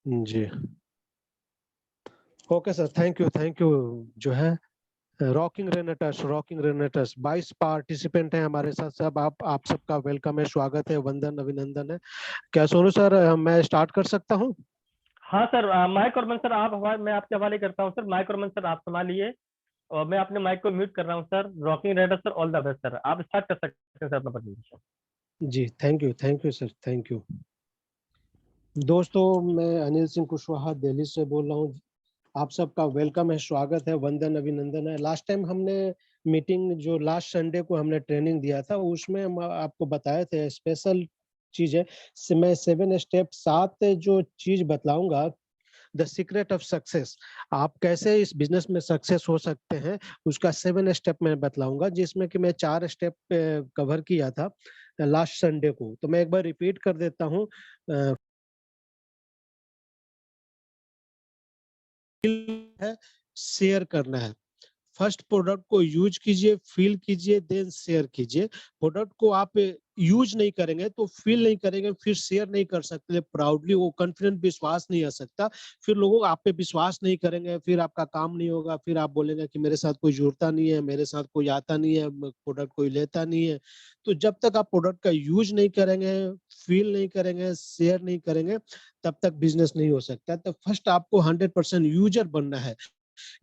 Ji, okay sir, thank you. जो है rocking रेनेटर्स 22 participant हैं हमारे साथ। सब आप सबका वेलकम है, स्वागत है, वंदन अभिनंदन है। क्या सोनू सर, मैं स्टार्ट कर सकता हूँ? हाँ सर, माइक और मन सर मैं आपके हवाले करता हूँ सर। माइक और मन सर आप संभालिए और मैं अपने माइक को म्यूट कर रहा हूँ sir. Rocking rider sir, all the best sir. आप स्टार्ट कर सकते हैं सर अपना प्रेजेंटेशन। जी, thank you sir, thank you. दोस्तों, मैं अनिल सिंह कुशवाहा दिल्ली से बोल रहा हूँ। आप सबका वेलकम है, स्वागत है, वंदन अभिनंदन है। लास्ट टाइम हमने मीटिंग, जो लास्ट संडे को हमने ट्रेनिंग दिया था, उसमें हम आपको बताए थे स्पेशल चीज है। मैं 7 स्टेप 7 जो चीज बतलाऊंगा, द सीक्रेट ऑफ सक्सेस, आप कैसे इस बिजनेस में सक्सेस हो सकते हैं, उसका 7 स्टेप मैं बतलाऊंगा, जिसमें कि मैं 4 स्टेप कवर किया था लास्ट संडे को। तो मैं एक बार रिपीट कर देता हूँ। है शेयर करना है। फर्स्ट प्रोडक्ट को यूज कीजिए, फील कीजिए, देन शेयर कीजिए। प्रोडक्ट को आप यूज नहीं करेंगे तो फील नहीं करेंगे, फिर शेयर नहीं कर सकते प्राउडली, वो कॉन्फिडेंट विश्वास नहीं आ सकता। फिर लोग आप पे विश्वास नहीं करेंगे, फिर आपका काम नहीं होगा, फिर आप बोलेंगे कि मेरे साथ कोई जुड़ता नहीं है, मेरे साथ कोई आता नहीं है, प्रोडक्ट कोई लेता नहीं है। तो जब तक आप प्रोडक्ट का यूज नहीं करेंगे, फील नहीं करेंगे, शेयर नहीं करेंगे, तब तक बिजनेस नहीं हो सकता। तो फर्स्ट आपको 100% यूजर बनना है।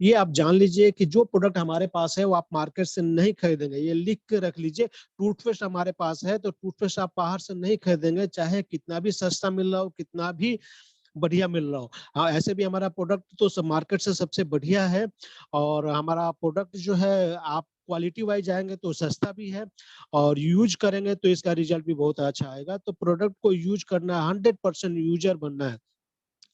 ये आप जान लीजिए कि जो प्रोडक्ट हमारे पास है वो आप मार्केट से नहीं खरीदेंगे। ये लिख के रख लीजिए। टूथपेस्ट हमारे पास है तो टूथपेस्ट आप बाहर से नहीं खरीदेंगे, चाहे कितना भी सस्ता मिल रहा हो, कितना भी बढ़िया मिल रहा हो। हाँ, ऐसे भी हमारा प्रोडक्ट तो सब मार्केट से सबसे बढ़िया है। और हमारा प्रोडक्ट जो है, आप क्वालिटी वाइज जाएंगे तो सस्ता भी है, और यूज करेंगे तो इसका रिजल्ट भी बहुत अच्छा आएगा। तो प्रोडक्ट को यूज करना है, 100% यूजर बनना है।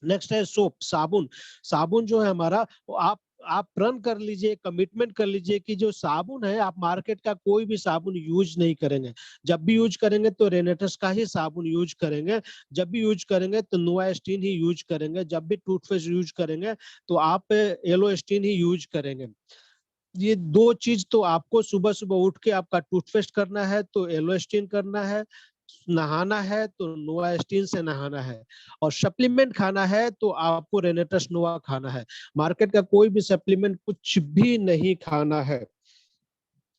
नेक्स्ट है सोप, साबुन। साबुन जो है हमारा, वो आप प्रण कर लीजिए, कमिटमेंट कर लीजिए कि जो साबुन है, आप मार्केट का कोई भी साबुन यूज नहीं करेंगे। जब भी यूज करेंगे तो रेनेटस का ही साबुन यूज करेंगे। जब भी यूज करेंगे तो नोवा स्टीन ही यूज करेंगे। जब भी टूथपेस्ट यूज करेंगे तो आप येलो स्टीन ही यूज करेंगे। ये दो चीज तो आपको सुबह सुबह उठ के आपका टूथपेस्ट करना है तो येलो स्टीन करना है, नहाना है तो नोवा स्टीन से नहाना है, और सप्लीमेंट खाना है तो आपको रेनेटस नोवा खाना है। मार्केट का कोई भी सप्लीमेंट कुछ भी नहीं खाना है।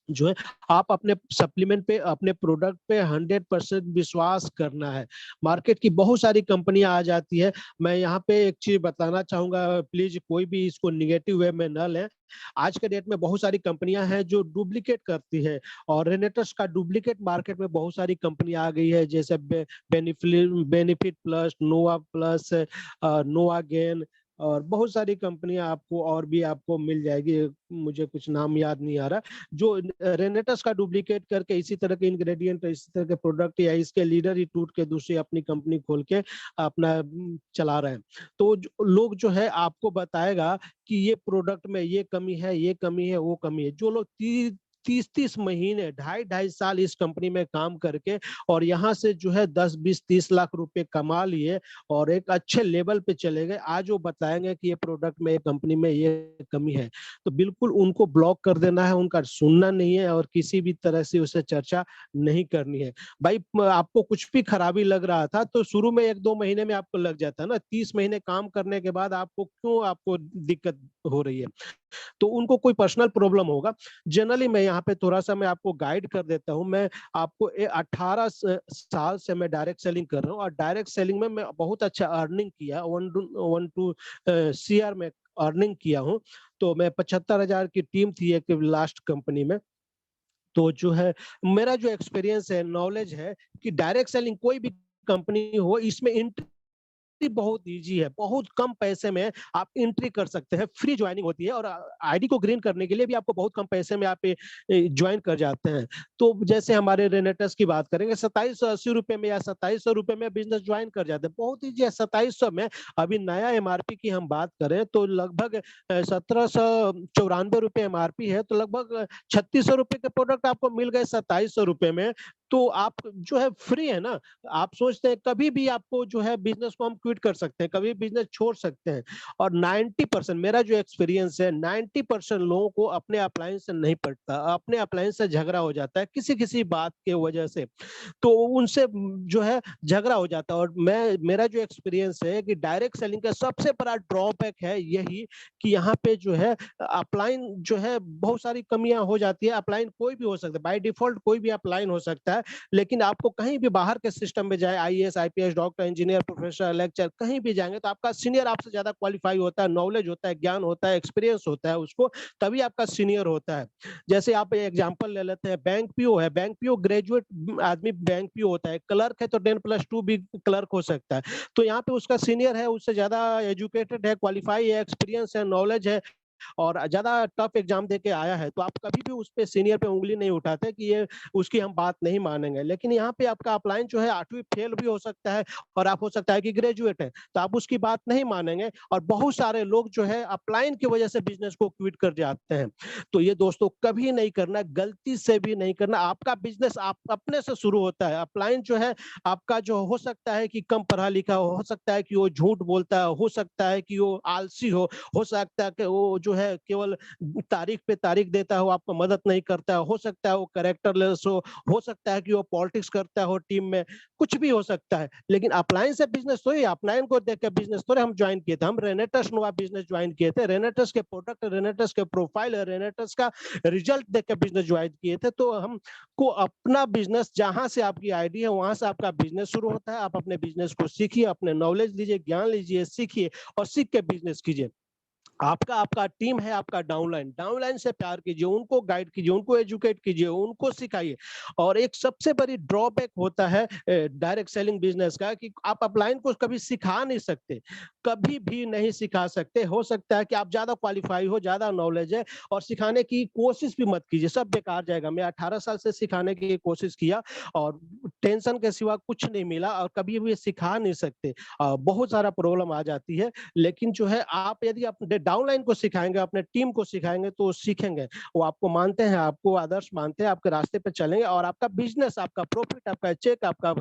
जो है, आप अपने सप्लीमेंट पे, अपने प्रोडक्ट पे 100% विश्वास करना है। मार्केट की बहुत सारी कंपनियां आ जाती है। मैं यहाँ पे एक चीज बताना चाहूंगा, प्लीज कोई भी इसको निगेटिव वे में न लें। आज के डेट में बहुत सारी कंपनियां हैं जो डुप्लीकेट करती है, और रेनेटस का डुप्लीकेट मार्केट में बहुत सारी कंपनियां आ गई है, जैसे बेनिफिट प्लस, नोवा प्लस, नोवा गेन, और बहुत सारी कंपनियां आपको और भी आपको मिल जाएगी। मुझे कुछ नाम याद नहीं आ रहा, जो रेनेटस का डुप्लीकेट करके इसी तरह के इंग्रेडिएंट, इसी तरह के प्रोडक्ट, या इसके लीडर ही टूट के दूसरी अपनी कंपनी खोल के अपना चला रहे हैं। तो लोग जो है आपको बताएगा कि ये प्रोडक्ट में ये कमी है, ये कमी है, वो कमी है। जो लोग 30 30 महीने, 2.5 2.5 साल इस कंपनी में काम करके, और यहाँ से जो है 10 20 30 लाख रुपए कमा लिए, और एक अच्छे लेवल पे चले गए, आज वो बताएंगे कि ये प्रोडक्ट में, ये कंपनी में ये कमी है। तो बिल्कुल उनको ब्लॉक कर देना है, उनका सुनना नहीं है, और किसी भी तरह से उससे चर्चा नहीं करनी है। भाई, आपको कुछ भी खराबी लग रहा था तो शुरू में 1 2 महीने में आपको लग जाता है ना, 30 महीने काम करने के बाद आपको दिक्कत हो रही है, तो उनको कोई पर्सनल प्रॉब्लम होगा। जनरली मैं यहाँ पे थोड़ा सा मैं आपको गाइड कर देता हूँ। मैं आपको 18 साल से मैं डायरेक्ट सेलिंग कर रहा हूँ, और डायरेक्ट सेलिंग में मैं बहुत अच्छा अर्निंग किया, 1 to 2 CR में अर्निंग किया हूँ। तो मैं 75,000 की टीम थी एक लास्ट कंपनी में। तो जो है, मेरा जो एक्सपीरियंस है, नॉलेज है, कि डायरेक्ट सेलिंग कोई भी कंपनी हो, इसमें बहुत इजी है। बहुत कम पैसे में आप एंट्री कर सकते हैं, फ्री ज्वाइनिंग होती है, और आईडी को ग्रीन करने के लिए भी आपको बहुत कम पैसे में आप ज्वाइन कर जाते हैं। तो जैसे हमारे रेनेटर्स की बात करेंगे, 2780 रुपए में या 2700 रुपए में बिजनेस ज्वाइन कर जाते हैं, बहुत ईजी है। 2700 में, अभी नया एमआरपी की हम बात करें तो लगभग 1794 रुपए एमआरपी है, तो लगभग 3600 रुपए के प्रोडक्ट आपको मिल गए 2700 रुपए में। तो आप जो है फ्री है ना, आप सोचते हैं कभी भी आपको जो है बिज़नेस को हम क्विट कर सकते हैं, कभी बिज़नेस छोड़ सकते हैं। और 90% मेरा जो एक्सपीरियंस है 90% लोगों को अपने अपलायंस से नहीं पटता, अपने अपलायंस से झगड़ा हो जाता है किसी-किसी बात के वजह से। तो उनसे जो है झगड़ा हो जाता है। और मैं मेरा जो एक्सपीरियंस है कि डायरेक्ट सेलिंग का सबसे बड़ा ड्रॉबैक है यही कि यहाँ पे जो है अपलाइन जो है बहुत सारी कमियाँ हो जाती है। अपलाइन कोई भी हो सकता है, बाय डिफ़ॉल्ट कोई भी अपलाइन हो सकता है, लेकिन आपको कहीं भी बाहर के सिस्टम में जाए, IAS, IPS, doctor, engineer, professor, lecture कहीं भी जाएँगे तो आपका सीनियर आपसे ज़्यादा क्वालिफ़ाई होता है, नॉलेज होता है, ज्ञान होता है, एक्सपीरियंस होता है उसको, तभी आपका सीनियर होता है। जैसे आप एग्जांपल ले लेते हैं, बैंक पीओ है, बैंक पीओ ग्रेजुएट आदमी बैंक पीओ होता है, क्लर्क है तो 10+2 भी क्लर्क हो सकता है। तो यहाँ पे उसका सीनियर है, उससे ज़्यादा एजुकेटेड है, क्वालिफाई है, एक्सपीरियंस है, नॉलेज है और ज़्यादा टफ एग्जाम दे के आया है, तो आप कभी भी उस पे सीनियर पे उँगली नहीं उठाते कि ये उसकी हम बात नहीं मानेंगे। लेकिन यहाँ पे आपका अपलाइन जो है 8वीं फेल भी हो सकता है और आप हो सकता है कि ग्रेजुएट है, तो आप उसकी बात नहीं मानेंगे और बहुत सारे लोग जो है अपलाइन की वजह से बिज़नेस को क्विट कर जाते हैं। तो ये दोस्तों कभी नहीं करना, गलती से भी नहीं करना। आपका बिज़नेस आप अपने से शुरू होता है। अपलाइन जो है आपका जो हो सकता है कि कम पढ़ा-लिखा हो सकता है कि वो झूठ बोलता है, हो सकता है कि वो आलसी हो सकता है कि वो जो है केवल तारीख पे तारीख देता हो, आपको मदद नहीं करता हो सकता है वो कैरेक्टरलेस हो सकता है कि वो पॉलिटिक्स करता हो टीम में, कुछ भी हो सकता है। लेकिन अपलाइन से बिज़नेस थोड़ी, अपलाइन को देख के बिज़नेस थोड़ी हम जॉइन किए थे, हम रेनेटस नोवा बिज़नेस जॉइन किए थे। रेनेटस के प्रोडक्ट, रेनेटस के प्रोफाइल, रेनेटस का रिजल्ट देख के बिज़नेस जॉइन किए थे। तो हमको अपना बिज़नेस जहाँ से आपकी आईडी है, वहाँ से आपका बिज़नेस शुरू होता है। आप अपने बिज़नेस को सीखिए, अपने नॉलेज लीजिए, ज्ञान लीजिए, सीखिए और सीख के बिज़नेस कीजिए। आपका आपका टीम है, आपका डाउनलाइन, डाउनलाइन से प्यार कीजिए, उनको गाइड कीजिए, उनको एजुकेट कीजिए, उनको सिखाइए। और एक सबसे बड़ी ड्रॉबैक होता है डायरेक्ट सेलिंग बिज़नेस का कि आप अपलाइन को कभी सिखा नहीं सकते, कभी भी नहीं सिखा सकते। हो सकता है कि आप ज़्यादा क्वालिफ़ाई हो, ज़्यादा नॉलेज है और सिखाने की कोशिश भी मत कीजिए, सब बेकार जाएगा। मैं 18 साल से सिखाने की कोशिश किया और टेंशन के सिवा कुछ नहीं मिला और कभी भी सिखा नहीं सकते। बहुत सारा प्रॉब्लम आ जाती है। लेकिन जो है आप यदि अपने डाउनलाइन को सिखाएँगे, अपने टीम को सिखाएँगे तो वो सीखेंगे। वो आपको मानते हैं, आपको आदर्श मानते हैं, आपके रास्ते पे चलेंगे और आपका बिज़नेस, आपका प्रॉफ़िट, आपका चेक, आपका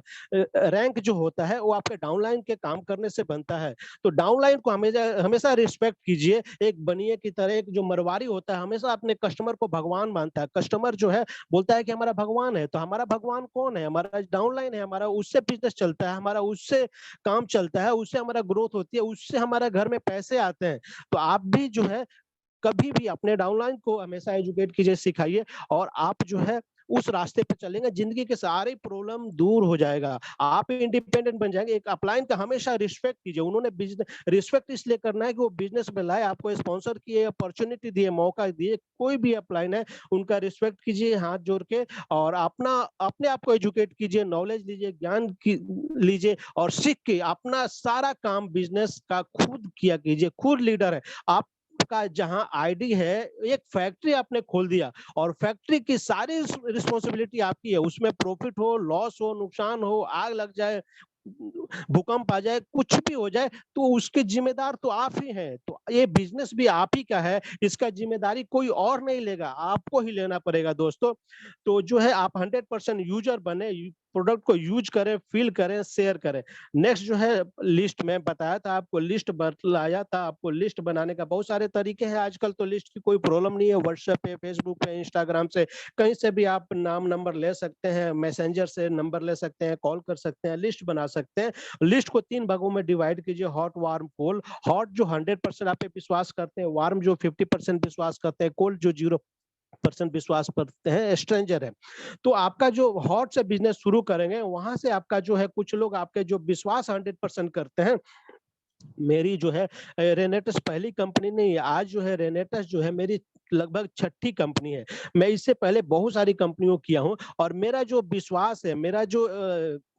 रैंक जो होता है वो आपके डाउनलाइन के काम करने से बनता है। तो डाउनलाइन को हमेशा हमेशा रिस्पेक्ट कीजिए। एक बनिए की तरह एक जो मरवारी होता है हमेशा अपने कस्टमर को भगवान मानता है। कस्टमर जो है बोलता है कि हमारा भगवान है, तो हमारा भगवान कौन है? हमारा डाउनलाइन है, हमारा उससे बिज़नेस चलता है, हमारा उससे काम चलता है, उससे हमारा ग्रोथ होती है, उससे हमारे घर में पैसे आते हैं। तो आप भी जो है कभी भी अपने डाउनलाइन को हमेशा एजुकेट कीजिए, सिखाइए और आप जो है उस रास्ते पे चलेंगे, ज़िंदगी के सारे प्रॉब्लम दूर हो जाएगा। आप इंडिपेंडेंट बन जाएँगे। एक अपलाइन का हमेशा रिस्पेक्ट कीजिए। उन्होंने रिस्पेक्ट इसलिए करना है कि वो बिज़नेस में लाए, आपको स्पॉन्सर किए, अपॉर्च्युनिटी दिए, मौका दिए। कोई भी अपलाइन है, उनका रिस्पेक्ट कीजिए हाथ जोड़ के और अपने आप को एजुकेट कीजिए, नॉलेज लीजिए, ज्ञान की लीजिए और सीख के अपना सारा काम बिज़नेस का खुद किया कीजिए। खुद लीडर है। आप का जहाँ आईडी है, एक फैक्ट्री आपने खोल दिया और फैक्ट्री की सारी रिस्पॉन्सिबिलिटी आपकी है। उसमें प्रॉफिट हो, लॉस हो, नुकसान हो, आग लग जाए, भूकंप आ जाए, कुछ भी हो जाए, तो उसके ज़िम्मेदार तो आप ही हैं। तो ये बिज़नेस भी आप ही का है, इसका ज़िम्मेदारी कोई और नहीं लेगा, आपको ही लेना पड़ेगा दोस्तों। तो जो है आप 100% यूज़र बने, प्रोडक्ट को यूज़ करें, फ़ील करें, शेयर करें। नेक्स्ट जो है लिस्ट मैं बताया था आपको, लिस्ट बतलाया था आपको। लिस्ट बनाने का बहुत सारे तरीके हैं, आजकल तो लिस्ट की कोई प्रॉब्लम नहीं है। व्हाट्सएप पे, फेसबुक पे, इंस्टाग्राम से कहीं से भी आप नाम नंबर ले सकते हैं, मैसेंजर से नंबर ले सकते हैं, कॉल कर सकते हैं, लिस्ट बना सकते हैं। लिस्ट को 3 भागों में डिवाइड कीजिए, हॉट, वार्म, कोल्ड। हॉट जो 100% आप पे विश्वास करते हैं, वार्म जो 50% विश्वास करते हैं, कोल्ड जो 0% विश्वास करते हैं, स्ट्रेंजर है। तो आपका जो हॉट से बिज़नेस शुरू करेंगे, वहाँ से आपका जो है कुछ लोग आपके जो विश्वास 100% करते हैं, मेरी जो है रेनेटस पहली कंपनी नहीं है। आज जो है रेनेटस जो है मेरी लगभग छठी कंपनी है। मैं इससे पहले बहुत सारी कंपनियों किया हूँ और मेरा जो विश्वास है, मेरा जो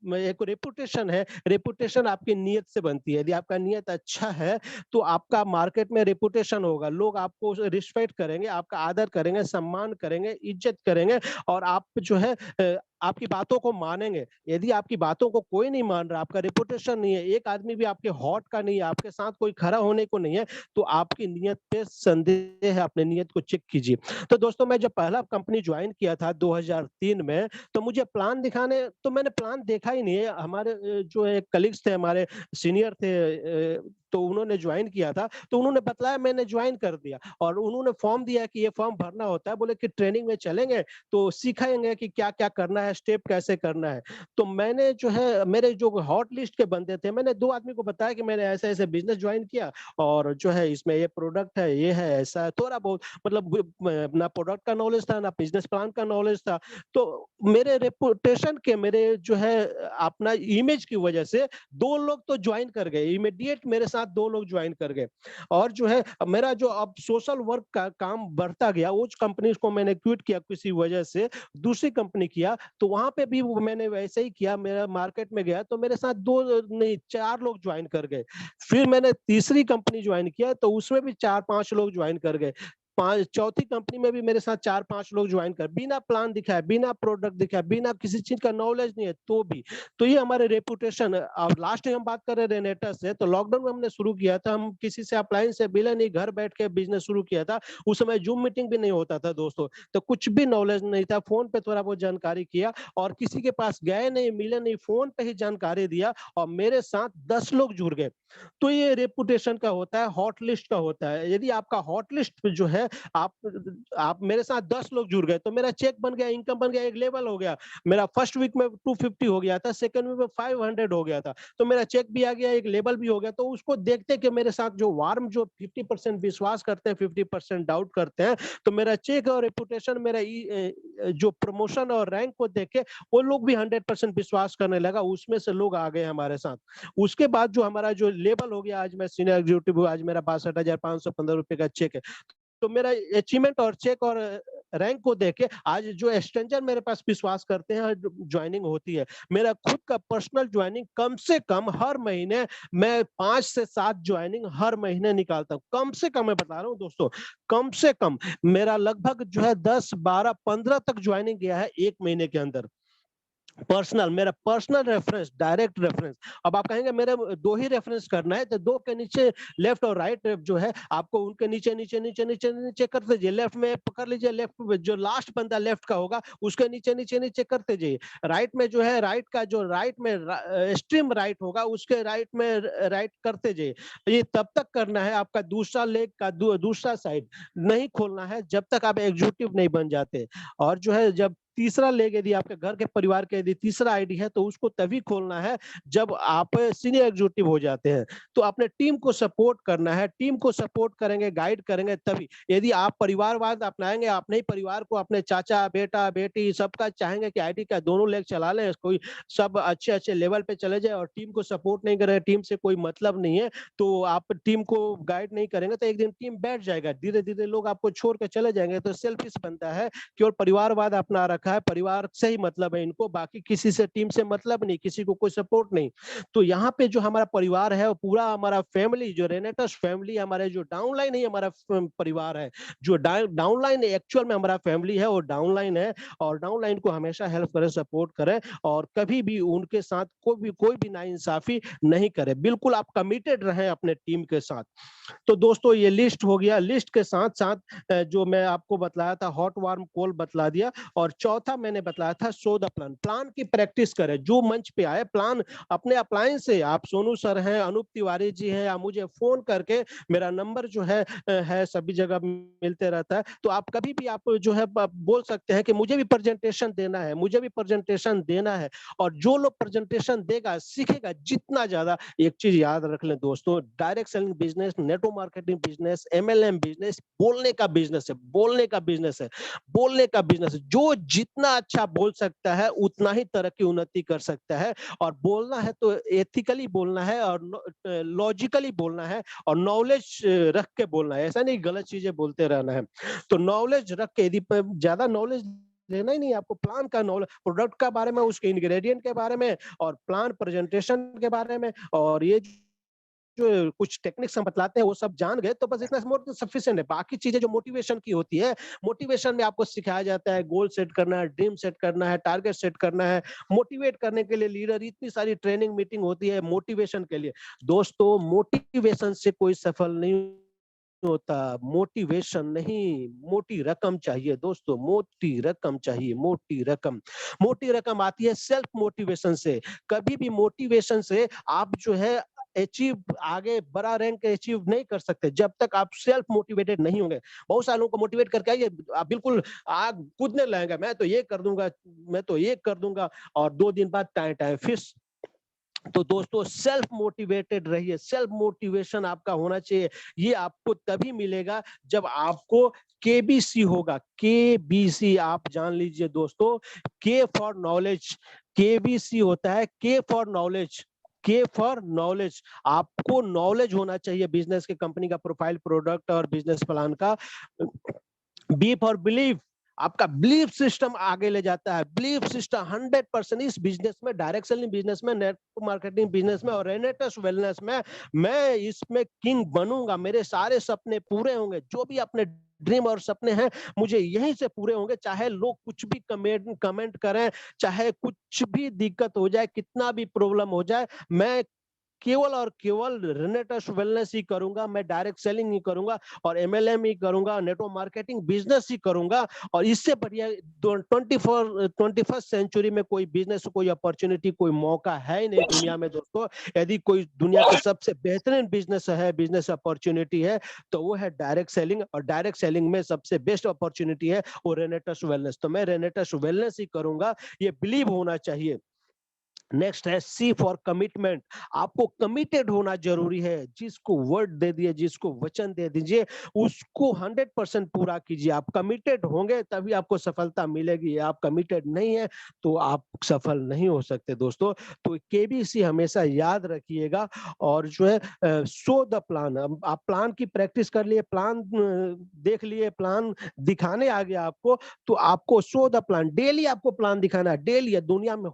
एक रेपुटेशन है, रेपुटेशन आपकी नीयत से बनती है। यदि आपका नीयत अच्छा है, तो आपका मार्केट में रेपुटेशन होगा, लोग आपको रिस्पेक्ट करेंगे, आपका आदर करेंगे, सम्मान करेंगे, इज्जत करेंगे और आप जो है आपकी बातों को मानेंगे। यदि आपकी बातों को कोई नहीं मान रहा, आपका रेपुटेशन नहीं है, एक आदमी भी आपके हॉट का नहीं है, आपके साथ कोई खड़ा होने को नहीं है, तो आपकी नीयत पे संदेह है, अपनी नीयत को चेक कीजिए। तो दोस्तों, मैं जब पहला कंपनी ज्वाइन किया था 2003 में, तो मुझे प्लान दिखाने तो मैंने प्लान देखा ही नहीं है। हमारे जो एक कलीग्स थे, हमारे सीनियर थे, तो उन्होंने ज्वाइन किया था, तो उन्होंने बतलाया, मैंने ज्वाइन कर दिया और उन्होंने फॉर्म दिया कि ये फॉर्म भरना होता है। बोले कि ट्रेनिंग में चलेंगे तो सिखाएंगे कि क्या-क्या करना है, स्टेप कैसे करना है। तो मैंने जो है, मेरे जो हॉट लिस्ट के बंदे थे, मैंने 2 आदमी को बताया कि मैंने ऐसे-ऐसे बिज़नेस ज्वाइन किया और जो है इसमें ये प्रोडक्ट है, ये है, ऐसा है। थोड़ा बहुत मतलब ना प्रोडक्ट का नॉलेज था, ना बिज़नेस प्लान का नॉलेज था। तो मेरे रेपुटेशन के, मेरे जो है अपना इमेज की वजह से 2 लोग तो ज्वाइन कर गए, इमीडिएट मेरे साथ 2 लोग ज्वाइन कर गए। और जो है मेरा जो अब सोशल वर्क का काम बढ़ता गया, उस कंपनी को मैंने क्विट किया किसी वजह से, दूसरी कंपनी किया, तो वहाँ पे भी वो मैंने वैसे ही किया। मेरा मार्केट में गया तो मेरे साथ 2 नहीं 4 लोग ज्वाइन कर गए। फिर मैंने तीसरी कंपनी ज्वाइन किया तो उसमें भी 4-5 लोग ज्वाइन कर गए। पाँच चौथी कंपनी में भी मेरे साथ 4-5 लोग ज्वाइन कर, बिना प्लान दिखाए, बिना प्रोडक्ट दिखाए, बिना किसी चीज़ का नॉलेज नहीं है तो भी। तो ये हमारे रेपुटेशन है। अब लास्ट में हम बात कर रहे हैं रेनेटर से, तो लॉकडाउन में हमने शुरू किया था, हम किसी से अपलाइन से मिले नहीं, घर बैठ के बिज़नेस शुरू किया था। उस समय ज़ूम मीटिंग भी नहीं होता था दोस्तों, तो कुछ भी नॉलेज नहीं था, फ़ोन पे थोड़ा बहुत जानकारी किया और किसी के पास गए नहीं, मिले नहीं, फ़ोन पे ही जानकारी दिया और मेरे साथ 10 लोग जुड़ गए। तो ये रेपुटेशन का होता है, हॉट लिस्ट का होता है। यदि आपका हॉट लिस्ट जो है, आप आप मेरे साथ 10 लोग जुड़ गए, तो मेरा चेक बन गया, इनकम बन गया, एक लेवल हो गया। मेरा फर्स्ट वीक में 250 हो गया था, सेकंड वीक में 500 हो गया था। तो मेरा चेक भी आ गया, एक लेवल भी हो गया। तो उसको देखते कि मेरे साथ जो वार्म जो 50% विश्वास करते हैं, 50% डाउट करते हैं, तो मेरा चेक और रेपुटेशन, मेरा जो प्रमोशन और रैंक को देख के वो लोग भी 100% विश्वास करने लगा, उसमें से लोग आ गए हमारे साथ। उसके बाद जो हमारा जो लेवल हो गया, आज मैं सीनियर एग्जीक्यूटिव हूँ, आज मेरा 62,515 रुपए का चेक है। तो मेरा अचीवमेंट और चेक और रैंक को देख के आज जो स्ट्रेंजर मेरे पास विश्वास करते हैं, ज्वाइनिंग होती है। मेरा खुद का पर्सनल ज्वाइनिंग कम से कम हर महीने मैं 5 से 7 ज्वाइनिंग हर महीने निकालता हूँ। कम से कम मैं बता रहा हूँ दोस्तों, कम से कम मेरा लगभग जो है 10, 12, 15 तक ज्वाइनिंग गया है 1 महीने के अंदर। पर्सनल, मेरा पर्सनल रेफरेंस, डायरेक्ट रेफरेंस। अब आप कहेंगे मेरे 2 ही रेफरेंस करना है, तो 2 के नीचे लेफ्ट और राइट जो है आपको उनके नीचे नीचे नीचे नीचे नीचे करते जाइए। लेफ्ट में पकड़ लीजिए, लेफ्ट में जो लास्ट बंदा लेफ्ट का होगा उसके नीचे नीचे नीचे करते जाइए। राइट में जो है, राइट का जो राइट में एक्सट्रीम राइट होगा उसके राइट में राइट करते जाइए। ये तब तक करना है, आपका दूसरा लेग का दूसरा साइड नहीं खोलना है जब तक आप एग्जीक्यूटिव नहीं बन जाते। और जो है जब तीसरा लेग, यदि आपके घर के परिवार के यदि तीसरा आईडी है, तो उसको तभी खोलना है जब आप सीनियर एग्जीक्यूटिव हो जाते हैं। तो अपने टीम को सपोर्ट करना है, टीम को सपोर्ट करेंगे, गाइड करेंगे तभी। यदि आप परिवारवाद अपनाएंगे, अपने ही परिवार को, अपने चाचा, बेटा, बेटी सबका चाहेंगे कि आईडी का दोनों लेग चला लें, कोई सब अच्छे अच्छे लेवल पे चले जाए और टीम को सपोर्ट नहीं करे, टीम से कोई मतलब नहीं है, तो आप टीम को गाइड नहीं करेंगे तो एक दिन टीम बैठ जाएगा, धीरे धीरे लोग आपको छोड़ के चले जाएंगे। तो सेल्फिश बनता है, केवल परिवारवाद अपना रखा है, परिवार से ही मतलब है इनको, बाकी किसी से, टीम से मतलब नहीं, किसी को कोई सपोर्ट नहीं। तो यहाँ पे जो हमारा परिवार है, वो पूरा हमारा फैमिली, जो रेनेटस फैमिली, हमारे जो डाउनलाइन ही हमारा परिवार है, जो डाउनलाइन एक्चुअल में हमारा फैमिली है, वो डाउनलाइन है। और डाउनलाइन को हमेशा हेल्प करें, सपोर्ट करें और कभी भी उनके साथ कोई भी नाइंसाफी नहीं करे। बिल्कुल आप कमिटेड रहें अपने टीम के साथ। तो दोस्तों, ये लिस्ट हो गया। लिस्ट के साथ साथ जो मैं आपको बतलाया था, हॉट वार्म कोल्ड बतला दिया। और चौथा मैंने बतलाया था, सो द प्लान। प्लान की प्रैक्टिस करें, जो मंच पे आए प्लान अपने अपलाइन से, आप सोनू सर हैं, अनूप तिवारी जी हैं, या मुझे फोन करके, मेरा नंबर जो है सभी जगह मिलते रहता है, तो आप कभी भी आप जो है बोल सकते हैं कि मुझे भी प्रेजेंटेशन देना है, मुझे भी प्रेजेंटेशन देना है। और जो लोग प्रेजेंटेशन देगा, सीखेगा जितना ज्यादा, एक चीज याद रख लें दोस्तों, direct selling business, network marketing business, MLM business, बोलने का बिजनेस है, बोलने का बिजनेस है, बोलने का बिजनेस है। जो जितना अच्छा बोल सकता है उतना ही तरक्की, उन्नति कर सकता है। और बोलना है तो एथिकली बोलना है और लॉजिकली बोलना है और नॉलेज रख के बोलना है, ऐसा नहीं गलत चीजें बोलते रहना है। तो नॉलेज रख के, यदि ज्यादा नॉलेज लेना ही नहीं है, आपको प्लान का नॉलेज, प्रोडक्ट के बारे में, उसके इंग्रेडिएंट के बारे में और प्लान प्रेजेंटेशन के बारे में और ये जो कुछ टेक्निक्स हम बतलाते हैं वो सब जान गए तो बस इतना मोर सफिशिएंट है। बाकी चीजें जो मोटिवेशन की होती है, मोटिवेशन में आपको सिखाया जाता है गोल सेट करना है, ड्रीम सेट करना है, टारगेट सेट करना है, मोटिवेट करने के लिए लीडर इतनी सारी ट्रेनिंग मीटिंग होती है मोटिवेशन के लिए। दोस्तों मोटिवेशन से कोई सफल नहीं होता, मोटिवेशन नहीं, मोटी रकम चाहिए दोस्तों, मोटी रकम चाहिए, मोटी रकम। मोटी रकम आती है सेल्फ मोटिवेशन से। कभी भी मोटिवेशन से आप जो है अचीव, आगे बड़ा रैंक अचीव नहीं कर सकते जब तक आप सेल्फ मोटिवेटेड नहीं होंगे। बहुत सारे लोगों को मोटिवेट करके आइए, आप बिल्कुल आग कूदने लगेगा, मैं तो ये कर दूंगा, मैं तो ये कर दूंगा, और 2 दिन बाद टाइम टाइम फिश। तो दोस्तों सेल्फ मोटिवेटेड रहिए, सेल्फ मोटिवेशन आपका होना चाहिए। ये आपको तभी मिलेगा जब आपको केबीसी होगा। केबीसी आप जान लीजिए दोस्तों, के फॉर नॉलेज, केबीसी होता है के फॉर नॉलेज। के फॉर नॉलेज, आपको नॉलेज होना चाहिए बिजनेस के, कंपनी का प्रोफाइल, प्रोडक्ट और बिजनेस प्लान का। बी फॉर बिलीव, आपका बिलीफ सिस्टम आगे ले जाता है। बिलीफ सिस्टम 100% इस बिजनेस में, डायरेक्ट सेलिंग बिजनेस में, नेटवर्क मार्केटिंग बिजनेस में और रेनेटस वेलनेस में मैं इसमें किंग बनूंगा। मेरे सारे सपने पूरे होंगे, जो भी अपने ड्रीम और सपने हैं मुझे यहीं से पूरे होंगे। चाहे लोग कुछ भी कमेंट करें, चाहे कुछ भी दिक्कत हो जाए, कितना भी प्रॉब्लम हो जाए, मैं केवल और केवल रेनेटस वेलनेस ही करूंगा। मैं डायरेक्ट सेलिंग ही करूंगा और एमएलएम ही करूंगा, नेटवर्क मार्केटिंग बिजनेस ही करूंगा। और इससे बढ़िया 21st सेंचुरी में कोई बिजनेस, कोई अपॉर्चुनिटी, कोई मौका है ही नहीं दुनिया में दोस्तों। यदि कोई दुनिया के सबसे बेहतरीन बिजनेस है, बिजनेस अपॉर्चुनिटी है, तो वो है डायरेक्ट सेलिंग। और डायरेक्ट सेलिंग में सबसे बेस्ट अपॉर्चुनिटी है वो रेनेटस वेलनेस। तो मैं रेनेटस वेलनेस ही करूंगा, ये बिलीव होना चाहिए। नेक्स्ट है सी फॉर कमिटमेंट। आपको कमिटेड होना जरूरी है। जिसको वर्ड दे दिए, जिसको वचन दे दीजिए, उसको 100% पूरा कीजिए। आप कमिटेड होंगे तभी आपको सफलता मिलेगी। आप कमिटेड नहीं है तो आप सफल नहीं हो सकते दोस्तों। तो केबीसी हमेशा याद रखिएगा। और जो है शो द प्लान, आप प्लान की प्रैक्टिस कर लिए, प्लान देख लिए, प्लान दिखाने आ गया आपको, तो आपको शो द प्लान, डेली आपको प्लान दिखाना है। डेली दुनिया में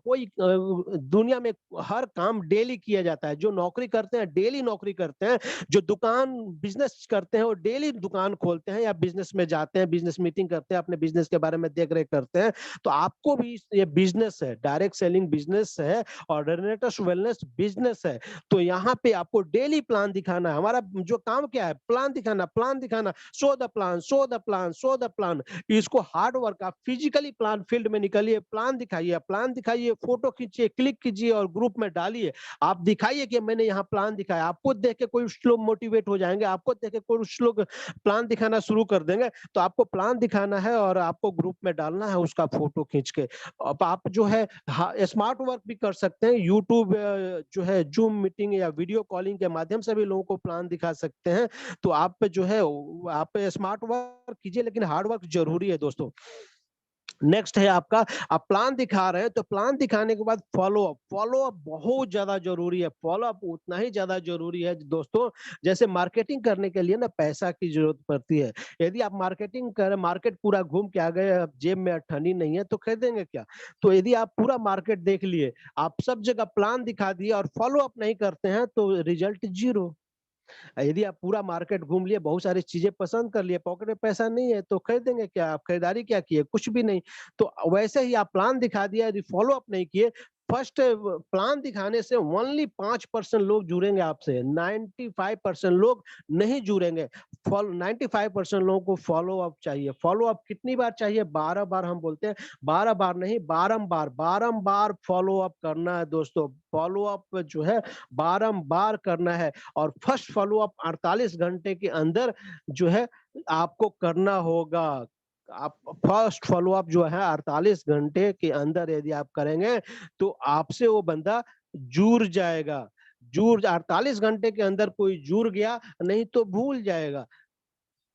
दुनिया में हर काम डेली किया जाता है। जो नौकरी करते हैं डेली नौकरी करते हैं, जो दुकान बिजनेस करते हैं वो डेली दुकान खोलते हैं या बिजनेस में जाते हैं, बिजनेस मीटिंग करते हैं, अपने बिजनेस के बारे में देख रेख करते हैं। तो आपको भी ये बिजनेस है, डायरेक्ट सेलिंग बिजनेस है और रेनेटस वेलनेस बिजनेस है। तो यहाँ पे आपको डेली प्लान दिखाना है। हमारा जो काम क्या है, प्लान दिखाना, प्लान दिखाना। Show the plan, show the plan, show the plan. इसको हार्ड वर्क, आप फिजिकली प्लान फील्ड में निकलिए, प्लान दिखाइए, प्लान दिखाइए, फोटो खींचिए, क्लिक कीजिए और ग्रुप में डालिए। आप दिखाइए कि मैंने यहाँ प्लान दिखाया। आपको देख के कुछ लोग मोटिवेट हो जाएंगे, आपको देख के कुछ लोग प्लान दिखाना शुरू कर देंगे। तो आपको प्लान दिखाना है और आपको ग्रुप में डालना है उसका फोटो खींच के। अब आप जो है स्मार्ट वर्क भी कर सकते हैं। यूट्यूब जो है जूम मीटिंग या वीडियो कॉलिंग के माध्यम से भी लोगों को प्लान दिखा सकते हैं। तो आप जो है आप स्मार्ट वर्क कीजिए, लेकिन हार्ड वर्क जरूरी है दोस्तों। नेक्स्ट है आपका, आप प्लान दिखा रहे हैं तो प्लान दिखाने के बाद फॉलो अप। फॉलो अप बहुत ज्यादा जरूरी है। फॉलो अप उतना ही ज्यादा जरूरी है दोस्तों, जैसे मार्केटिंग करने के लिए ना पैसा की जरूरत पड़ती है। यदि आप मार्केटिंग कर, मार्केट पूरा घूम के आ गए, अब जेब में अठन्नी नहीं है तो खरीदेंगे क्या। तो यदि आप पूरा मार्केट देख लिए, आप सब जगह प्लान दिखा दिए और फॉलो अप नहीं करते हैं तो रिजल्ट जीरो। यदि आप पूरा मार्केट घूम लिए, बहुत सारी चीजें पसंद कर लिए, पॉकेट में पैसा नहीं है तो खरीदेंगे क्या, आप खरीदारी क्या किए, कुछ भी नहीं। तो वैसे ही आप प्लान दिखा दिया, यदि फॉलो अप नहीं किए, फर्स्ट प्लान दिखाने से ओनली 5% लोग जुड़ेंगे आपसे, 95% लोग नहीं जुड़ेंगे। 95% लोगों को फॉलो अप चाहिए। फॉलो अप कितनी बार चाहिए, 12 बार हम बोलते हैं, 12 बार नहीं, बारंबार, बारंबार फॉलो अप करना है दोस्तों। फॉलो अप जो है बारंबार करना है। और फर्स्ट फॉलो अप 48 घंटे के अंदर जो है आपको करना होगा। आप फर्स्ट फॉलो अप जो है 48 घंटे के अंदर यदि आप करेंगे तो आपसे वो बंदा जुड़ जाएगा। जुड़ 48 घंटे के अंदर कोई जुड़ गया, नहीं तो भूल जाएगा।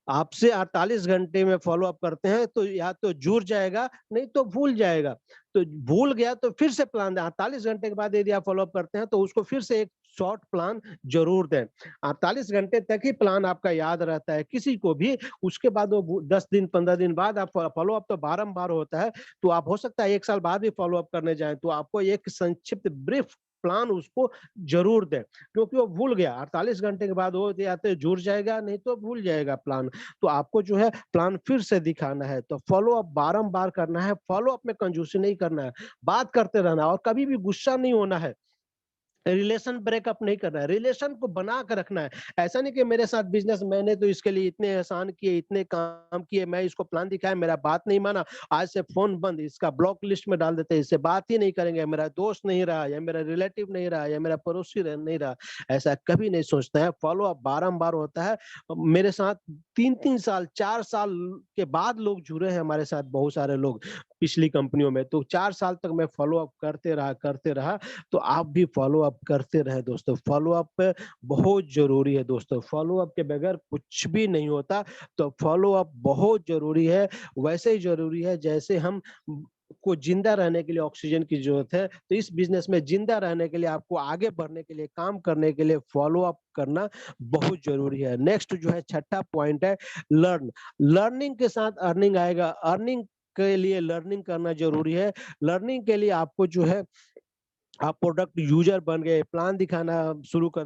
आपसे 48 घंटे में फॉलो अप करते हैं तो या तो जुड़ जाएगा, नहीं तो भूल जाएगा। तो भूल गया तो फिर से प्लान, 48 घंटे के बाद यदि आप फॉलो अप करते हैं तो उसको फिर से एक शॉर्ट प्लान जरूर दें। 48 घंटे तक ही प्लान आपका याद रहता है किसी को भी, उसके बाद वो 10 दिन 15 दिन बाद आप फॉलो अप तो बारंबार होता है, तो आप हो सकता है 1 साल बाद भी फॉलो अप करने जाएँ, तो आपको एक संक्षिप्त ब्रीफ प्लान उसको ज़रूर दें, क्योंकि वो भूल गया 48 घंटे के बाद वो या तो जुड़ जाएगा, नहीं तो भूल जाएगा प्लान। तो आपको जो है प्लान फिर से दिखाना है, तो फॉलो अप बारंबार करना है, फॉलो अप में कंजूसी नहीं करना है, बात करते रहना है और कभी भी गुस्सा नहीं होना है। रिलेशन ब्रेकअप नहीं करना है, रिलेशन को बना के रखना है। ऐसा नहीं कि मेरे साथ बिज़नेस, मैंने तो इसके लिए इतने एहसान किए, इतने काम किए, मैं इसको प्लान दिखाया, मेरा बात नहीं माना, आज से फ़ोन बंद, इसका ब्लॉक लिस्ट में डाल देते हैं, इससे बात ही नहीं करेंगे, मेरा दोस्त नहीं रहा या मेरा रिलेटिव नहीं रहा या मेरा पड़ोसी नहीं रहा। ऐसा कभी नहीं सोचना है, फ़ॉलो अप बारंबार होता है। मेरे साथ 3-3 साल, 4 साल के बाद लोग जुड़े हैं हमारे साथ, बहुत सारे लोग पिछली कंपनियों में, तो 4 साल तक मैं फ़ॉलो अप करते रहा, तो आप भी फ़ॉलो अप करते रहें दोस्तों। फ़ॉलो अप बहुत ज़रूरी है दोस्तों, फ़ॉलो अप के बगैर कुछ भी नहीं होता, तो फ़ॉलो अप बहुत ज़रूरी है। वैसे ही ज़रूरी है जैसे हम को ज़िंदा रहने के लिए ऑक्सीजन की ज़रूरत है, तो इस बिज़नेस में ज़िंदा रहने के लिए, आपको आगे बढ़ने के लिए, काम करने के लिए फ़ॉलो अप करना बहुत ज़रूरी है। नेक्स्ट जो है छठा पॉइंट है लर्न। लर्निंग के साथ अर्निंग आएगा, अर्निंग के लिए लर्निंग करना ज़रूरी है। लर्निंग के लिए आपको जो है, आप प्रोडक्ट यूज़र बन गए, प्लान दिखाना शुरू कर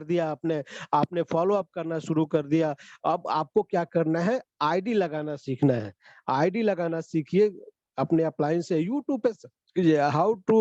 दिया आपने, आपने फ़ॉलो अप करना शुरू कर दिया। अब आपको क्या करना है, आईडी लगाना सीखना है। आईडी लगाना सीखिए, अपने अप्लायंस से यूट्यूब पे सर्च कीजिए how to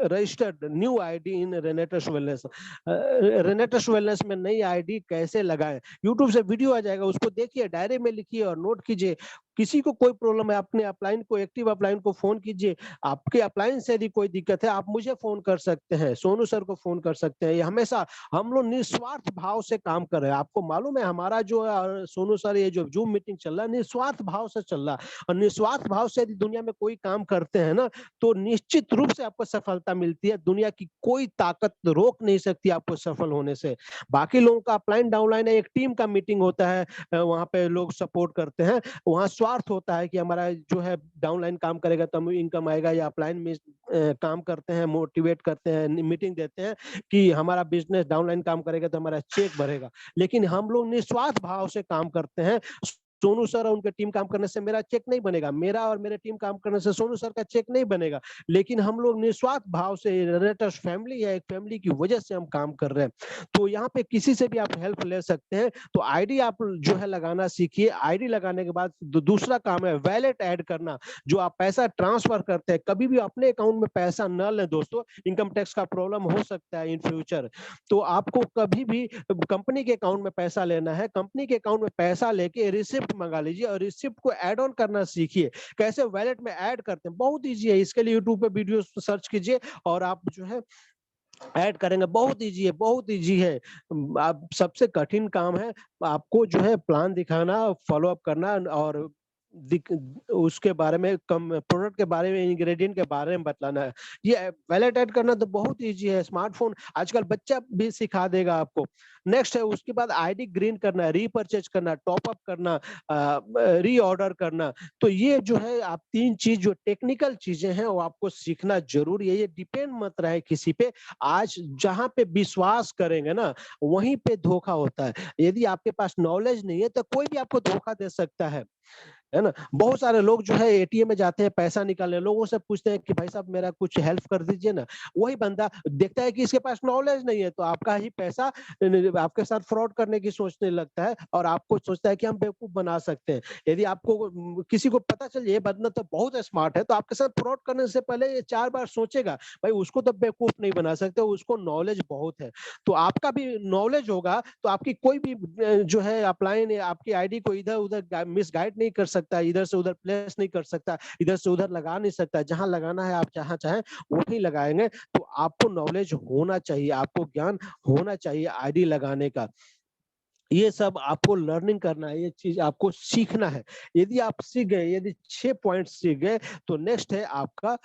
register new ID in Renatus Wellness. Renatus Wellness में नई आईडी कैसे लगाएँ? यूट्यूब से वीडियो आ जाएगा, उसको देखिए, डायरी में लिखिए और नोट कीजिए। किसी को कोई प्रॉब्लम है, अपने अपलाइन को, एक्टिव अपलाइन को फ़ोन कीजिए। आपके अपलाइन से यदि कोई दिक्कत है, आप मुझे फ़ोन कर सकते हैं, सोनू सर को फ़ोन कर सकते हैं। ये हमेशा हम लोग निस्वार्थ भाव से काम कर रहे हैं। आपको मालूम है हमारा जो सोनू सर ये जो ज़ूम मीटिंग चल रहा है, निस्वार्थ भाव से चल रहा है, और निस्वार्थ भाव से यदि दुनिया में कोई काम करते हैं ना, तो निश्चित रूप से आपको सफलता मिलती है। दुनिया की कोई ताकत रोक नहीं सकती आपको सफल होने से। बाकी लोगों का अपलाइन डाउनलाइन है, एक टीम का मीटिंग होता है, वहाँ पे लोग सपोर्ट करते हैं। वहाँ स्वार्थ होता है कि हमारा जो है डाउनलाइन काम करेगा तब इनकम आएगा, या अपलाइन में काम करते हैं, मोटिवेट करते हैं, मीटिंग देते हैं कि हमारा बिजनेस डाउनलाइन काम करेगा तो हमारा चेक बढ़ेगा। लेकिन हम लोग निस्वार्थ भाव से काम करते हैं। सोनू सर और उनके टीम काम करने से मेरा चेक नहीं बनेगा, मेरा और मेरे टीम काम करने से सोनू सर का चेक नहीं बनेगा। लेकिन हम लोग निस्वार्थ भाव से, रेनेटस फैमिली है, एक फैमिली की वजह से हम काम कर रहे हैं। तो यहाँ पे किसी से भी आप हेल्प ले सकते हैं। तो आईडी आप जो है लगाना सीखिए। आईडी लगाने के बाद दूसरा काम है वैलेट ऐड करना, जो आप पैसा ट्रांसफर करते हैं। कभी भी अपने अकाउंट में पैसा न लें दोस्तों, इनकम टैक्स का प्रॉब्लम हो सकता है इन फ्यूचर। तो आपको कभी भी कंपनी के अकाउंट में पैसा लेना है, कंपनी के अकाउंट में पैसा लेके रिसिप्ट मंगा लीजिए और रिसिप्ट को ऐड ऑन करना सीखिए। कैसे वैलेट में ऐड करते हैं, बहुत ईजी है। इसके लिए यूट्यूब पे वीडियो सर्च कीजिए और आप जो है ऐड करेंगे। बहुत ईजी है, बहुत ईजी है। आप, सबसे कठिन काम है आपको जो है प्लान दिखाना, फॉलो अप करना और उसके बारे में, कम प्रोडक्ट के बारे में, इंग्रेडिएंट के बारे में बतलाना है। ये वैलेट ऐड करना तो बहुत ईजी है, स्मार्टफोन आजकल बच्चा भी सिखा देगा आपको। नेक्स्ट है उसके बाद आईडी ग्रीन करना, रीपरचेज करना, टॉप अप करना, रीऑर्डर करना। तो ये जो है आप 3 चीज जो टेक्निकल चीजें हैं वो आपको सीखना जरूरी है। ये डिपेंड मत रहे किसी पे। आज जहाँ पे विश्वास करेंगे ना, वहीं पे धोखा होता है। यदि आपके पास नॉलेज नहीं है तो कोई भी आपको धोखा दे सकता है ना? बहुत सारे लोग जो है एटीएम में जाते हैं पैसा निकालने, लोगों से पूछते हैं कि भाई साहब मेरा कुछ हेल्प कर दीजिए ना। वही बंदा देखता है कि इसके पास नॉलेज नहीं है, तो आपका ही पैसा आपके साथ फ्रॉड करने की सोचने लगता है और आपको सोचता है कि हम बेवकूफ बना सकते हैं। यदि आपको किसी को पता चल ये बंदा तो बहुत स्मार्ट है, तो आपके साथ फ्रॉड करने से पहले ये 4 बार सोचेगा, भाई उसको तो बेवकूफ नहीं बना सकते, उसको नॉलेज बहुत है। तो आपका भी नॉलेज होगा तो आपकी कोई भी जो है अपलाइन आपकी आईडी को इधर-उधर मिसगाइड नहीं कर सकता, इधर से उधर प्लेस नहीं कर सकता, इधर से उधर लगा नहीं सकता। जहाँ लगाना है आप जहाँ चाहें वहीं लगाएँगे। तो आपको नॉलेज होना चाहिए, आपको ज्ञान होना चाहिए आईडी लगाने का। ये सब आपको लर्निंग करना है, ये चीज़ आपको सीखना है। यदि आप सीख गए, यदि 6 पॉइंट सीख गए, तो नेक्स्ट है आपका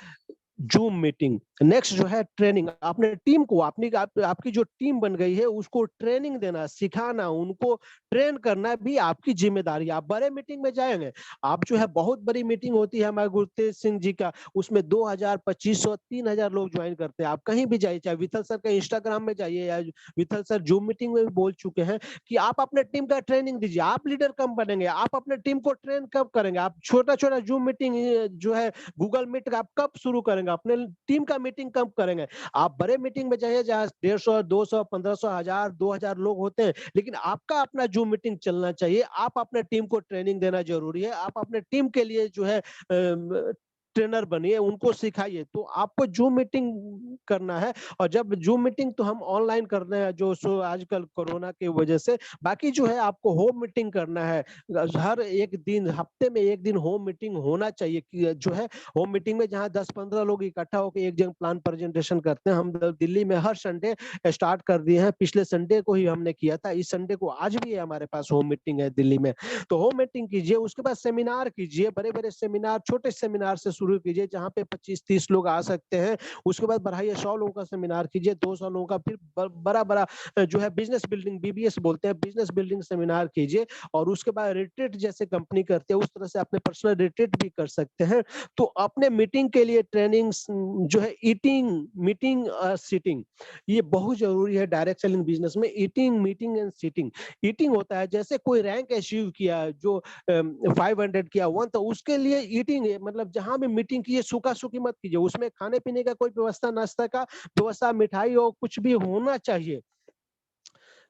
जूम मीटिंग। नेक्स्ट जो है ट्रेनिंग, अपने टीम को आपकी जो टीम बन गई है उसको ट्रेनिंग देना, सिखाना, उनको ट्रेन करना भी आपकी जिम्मेदारी है। आप बड़े मीटिंग में जाएंगे, आप जो है बहुत बड़ी मीटिंग होती है हमारे गुरतेज सिंह जी का, उसमें 2000 2500 3000 लोग ज्वाइन करते हैं। आप कहीं भी जाइए, चाहे विथल सर का इंस्टाग्राम में जाइए या विथल सर जूम मीटिंग में भी बोल चुके हैं कि आप अपने टीम का ट्रेनिंग दीजिए। आप लीडर कब बनेंगे, आप अपने टीम को ट्रेन कब करेंगे? आप छोटा छोटा जूम मीटिंग जो है गूगल मीट का आप कब शुरू करेंगे, अपने टीम का मीटिंग कब करेंगे? आप बड़े मीटिंग में जाइए जहाँ 150 200 1500 1000 2000 लोग होते हैं, लेकिन आपका अपना जूम मीटिंग चलना चाहिए। आप अपने टीम को ट्रेनिंग देना जरूरी है। आप अपने टीम के लिए जो है ट्रेनर बनिए, उनको सिखाइए। तो आपको जूम मीटिंग करना है, और जब जूम मीटिंग तो हम ऑनलाइन कर रहे हैं जो सो आजकल कोरोना की वजह से, बाकी जो है आपको होम मीटिंग करना है। हर एक दिन, हफ्ते में एक दिन होम मीटिंग होना चाहिए कि जो है होम मीटिंग में जहां 10-15 लोग इकट्ठा होकर एक जगह प्लान प्रेजेंटेशन करते हैं। हम दिल्ली में हर संडे स्टार्ट कर दिए हैं, पिछले संडे को ही हमने किया था, इस संडे को आज भी है हमारे पास होम मीटिंग है दिल्ली में। तो होम मीटिंग कीजिए, उसके बाद सेमिनार कीजिए, बड़े बड़े सेमिनार, छोटे सेमिनार से शुरू कीजिए जहाँ पे 25-30 लोग आ सकते हैं। उसके बाद बढ़ाइए, 100 लोगों का सेमिनार कीजिए, 200 लोगों का, फिर बड़ा बड़ा जो है बिजनेस बिल्डिंग, बीबीएस बोलते हैं, बिजनेस बिल्डिंग सेमिनार कीजिए। और उसके बाद रिट्रीट जैसे कंपनी करते हैं उस तरह से अपने पर्सनल रिट्रीट भी कर सकते हैं। तो अपने मीटिंग के लिए ट्रेनिंग जो है ईटिंग मीटिंग सीटिंग, ये बहुत जरूरी है डायरेक्ट सेलिंग बिजनेस में। Eating meeting and seating, eating होता है जैसे कोई रैंक अचीव किया जो 500 किया 1, तो उसके लिए ईटिंग है, मतलब जहां भी मीटिंग कीजिए सूखा सूखी मत कीजिए, उसमें खाने पीने का कोई व्यवस्था, नाश्ता का व्यवस्था, मिठाई और कुछ भी होना चाहिए।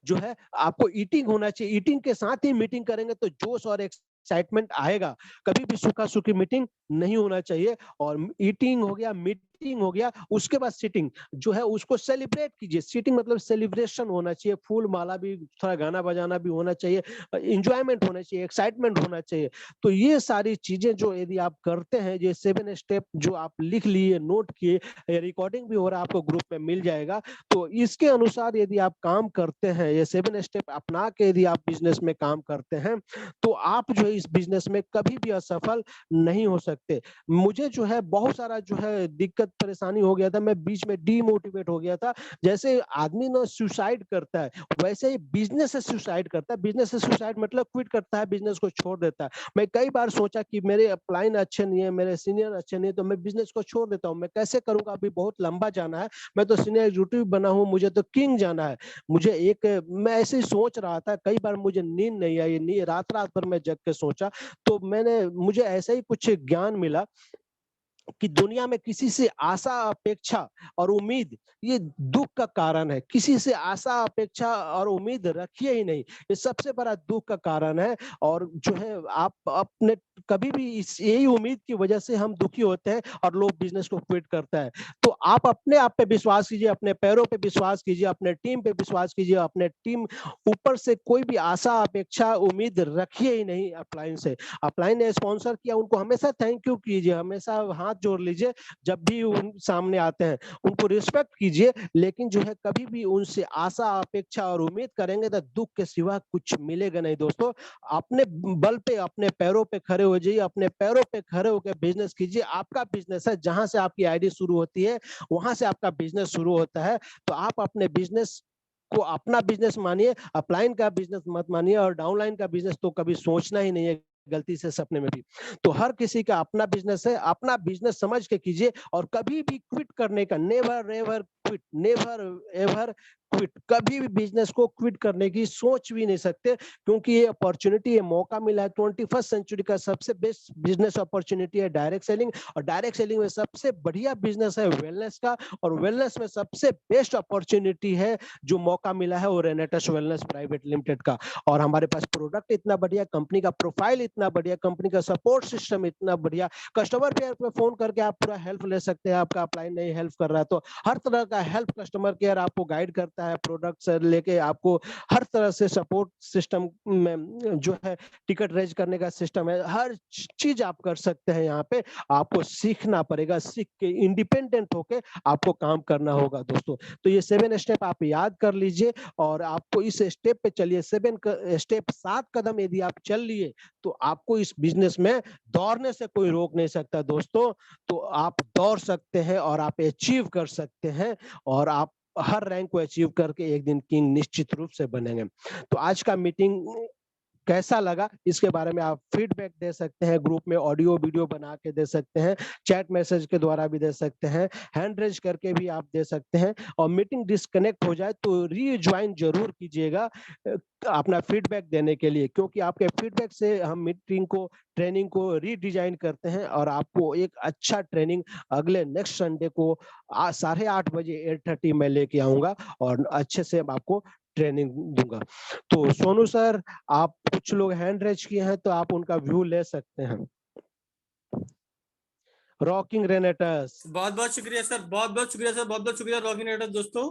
जो है आपको ईटिंग होना चाहिए, ईटिंग के साथ ही मीटिंग करेंगे तो जोश और एक्साइटमेंट आएगा। कभी भी सूखा सूखी मीटिंग नहीं होना चाहिए। और ईटिंग हो गया, मीटिंग हो गया, उसके बाद सीटिंग जो है उसको सेलिब्रेट कीजिए। सीटिंग मतलब सेलिब्रेशन होना चाहिए, फूल माला भी, थोड़ा गाना बजाना भी होना चाहिए, इंजॉयमेंट होना चाहिए, एक्साइटमेंट होना चाहिए। तो ये सारी चीजें जो यदि आप करते हैं, ये 7 स्टेप जो आप लिख लिए, नोट किए, रिकॉर्डिंग भी हो रहा है, आपको ग्रुप में मिल जाएगा। तो इसके अनुसार यदि आप काम करते हैं, ये 7 स्टेप अपना के यदि आप बिजनेस में काम करते हैं, तो आप जो है इस बिजनेस में कभी भी असफल नहीं हो सकते। मुझे जो है बहुत सारा जो है दिक्कत परेशानी हो गया था, मैं बीच में डीमोटिवेट हो गया था। जैसे आदमी ना सुसाइड करता है, वैसे ही बिजनेस से सुसाइड करता है। बिजनेस से सुसाइड मतलब क्विट करता है, बिजनेस को छोड़ देता है। मैं कई बार सोचा कि मेरे अपलाइन अच्छे नहीं है, मेरे सीनियर अच्छे नहीं है, तो मैं बिजनेस को छोड़ देता हूँ। मैं कैसे करूंगा, अभी बहुत लंबा जाना है, मैं तो सीनियर एग्जीक्यूटिव बना हूँ, मुझे तो किंग जाना है। मैं ऐसे ही सोच रहा था, कई बार मुझे नींद नहीं आई, रात रात भर मैं जग के सोचा। तो मुझे ऐसा ही कुछ ज्ञान मिला कि दुनिया में किसी से आशा अपेक्षा और उम्मीद ये दुख का कारण है। किसी से आशा अपेक्षा और उम्मीद रखिए ही नहीं, ये सबसे बड़ा दुख का कारण है। और जो है आप अपने कभी भी इस यही उम्मीद की वजह से हम दुखी होते हैं और लोग बिजनेस को क्विट करता है। तो आप अपने आप पे विश्वास कीजिए, अपने पैरों पे विश्वास कीजिए, अपने टीम पे विश्वास कीजिए। अपने टीम ऊपर से कोई भी आशा अपेक्षा उम्मीद रखिए ही नहीं। अपलाइन से, अपलाइन ने स्पॉन्सर किया, उनको हमेशा थैंक यू कीजिए, हमेशा हाथ जोड़ लीजिए जब भी उन सामने आते हैं, उनको रिस्पेक्ट कीजिए। लेकिन जो है कभी भी उनसे आशा अपेक्षा और उम्मीद करेंगे तो दुख के सिवा कुछ मिलेगा नहीं। दोस्तों, अपने बल पे, अपने पैरों पे खड़े हो जाइए, अपने पैरों पे खड़े होकर बिजनेस कीजिए। आपका बिजनेस है, जहां से आपकी आईडी शुरू होती है वहां से आपका बिजनेस शुरू होता है। तो आप अपने बिजनेस को अपना बिजनेस मानिए, अपलाइन का बिजनेस मत मानिए, और डाउनलाइन का बिजनेस तो कभी सोचना ही नहीं है गलती से सपने में भी। तो हर किसी का अपना बिजनेस है, अपना बिजनेस समझ के कीजिए। और कभी भी क्विट करने का, never ever quit, never ever quit, कभी भी बिजनेस को क्विट करने की सोच भी नहीं सकते, क्योंकि ये अपॉर्चुनिटी, ये मौका मिला है। 21st सेंचुरी का सबसे बेस्ट बिजनेस अपॉर्चुनिटी है डायरेक्ट सेलिंग, और डायरेक्ट सेलिंग में सबसे बढ़िया बिजनेस है वेलनेस का, और वेलनेस में सबसे बेस्ट अपॉर्चुनिटी है जो मौका मिला है वो रेनेटस वेलनेस प्राइवेट लिमिटेड का। और हमारे पास प्रोडक्ट इतना बढ़िया, कंपनी का प्रोफाइल इतना बढ़िया, कंपनी का सपोर्ट सिस्टम इतना बढ़िया, कस्टमर केयर पे फोन करके आप पूरा हेल्प ले सकते हैं। आपका अपलाइन नहीं हेल्प कर रहा है तो हर तरह का है, हेल्प कस्टमर केयर आपको गाइड करता है, प्रोडक्ट से लेके आपको हर तरह से सपोर्ट सिस्टम में जो है टिकट रेज करने का सिस्टम है, हर चीज आप कर सकते हैं यहाँ पे। आपको सीखना पड़ेगा, सीख के इंडिपेंडेंट होके आपको काम करना होगा दोस्तों। तो ये 7 स्टेप आप याद कर लीजिए और आपको इस स्टेप पे चलिए। 7 कदम यदि आप चल लिए तो आपको इस बिजनेस में दौड़ने से कोई रोक नहीं सकता दोस्तों। तो आप दौड़ सकते हैं और आप अचीव कर सकते हैं और आप हर रैंक को अचीव करके एक दिन किंग निश्चित रूप से बनेंगे। तो आज का मीटिंग कैसा लगा इसके बारे में आप फीडबैक दे सकते हैं, ग्रुप में ऑडियो वीडियो बना के दे सकते हैं, चैट मैसेज के द्वारा भी दे सकते हैं, हैंड रेज करके भी आप दे सकते हैं। और मीटिंग डिस्कनेक्ट हो जाए तो रीज्वाइन जरूर कीजिएगा अपना फीडबैक देने के लिए, क्योंककि आपके फीडबैक से हम मीटिंग को, ट्रेनिंग को रीडिजाइन करते हैं और आपको एक अच्छा ट्रेनिंग अगले नेक्स्ट संडे को 8:30 बजे 8:30 में लेके आऊंगा और अच्छे से आपको ट्रेनिंग दूंगा। तो सोनू सर, आप कुछ लोग हैंड रेज किए हैं तो आप उनका व्यू ले सकते हैं। रॉकिंग रेनेटर्स, बहुत बहुत शुक्रिया सर, बहुत बहुत शुक्रिया सर, बहुत बहुत शुक्रिया रॉकिंग रेनेटर्स दोस्तों।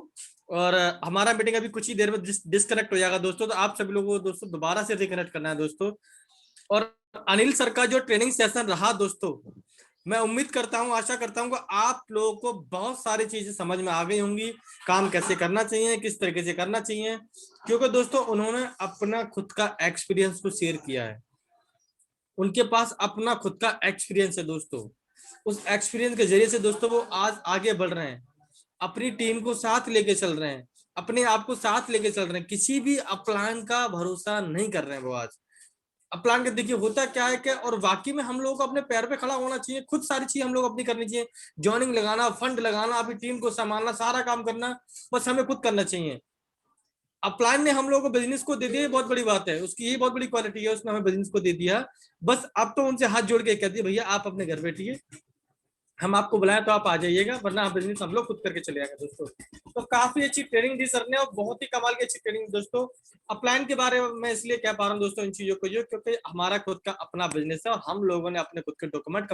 और हमारा मीटिंग अभी कुछ ही देर में डिस्कनेक्ट हो जाएगा दोस्तों, तो आप सभी लोगों को दोस्तों दोबारा से रिकनेक्ट करना है दोस्तों। और अनिल सर का जो ट्रेनिंग सेशन रहा दोस्तों, मैं उम्मीद करता हूं, आशा करता हूं कि आप लोगों को बहुत सारी चीजें समझ में आ गई होंगी, काम कैसे करना चाहिए, किस तरीके से करना चाहिए, क्योंकि दोस्तों उन्होंने अपना खुद का एक्सपीरियंस को शेयर किया है। उनके पास अपना खुद का एक्सपीरियंस है दोस्तों। उस एक्सपीरियंस के जरिए से दोस्तों वो आज आगे बढ़ रहे हैं, अपनी टीम को साथ लेके चल रहे हैं, अपने आप को साथ लेके चल रहे हैं, किसी भी अपलाइन का भरोसा नहीं कर रहे हैं वो आज। अपलाइन के देखिए होता क्या है कि, और वाकई में हम लोगों को अपने पैर पे खड़ा होना चाहिए, खुद सारी चीज हम लोग अपनी करनी चाहिए, जॉइनिंग लगाना, फंड लगाना, अपनी टीम को संभालना, सारा काम करना बस हमें खुद करना चाहिए। अपलाइन ने हम लोगों को बिजनेस को दे दिया, बहुत बड़ी बात है, उसकी यही बहुत बड़ी क्वालिटी है, उसने हमें बिजनेस को दे दिया। बस अब तो उनसे हाथ जोड़ के कहती है भैया आप अपने घर बैठिए, हम आपको बुलाएं तो आप आ जाइएगा, वरना आप बिजनेस हम लोग खुद करके चले आएंगे दोस्तों। तो काफी अच्छी ट्रेनिंग दी सर ने और बहुत ही कमाल की अच्छी ट्रेनिंग दोस्तों। अपलाइन के बारे में मैं इसलिए कह पा रहा हूँ दोस्तों इन चीजों को, क्योंकि हमारा खुद का अपना बिजनेस है और हम लोगों ने अपने खुद के डॉक्यूमेंट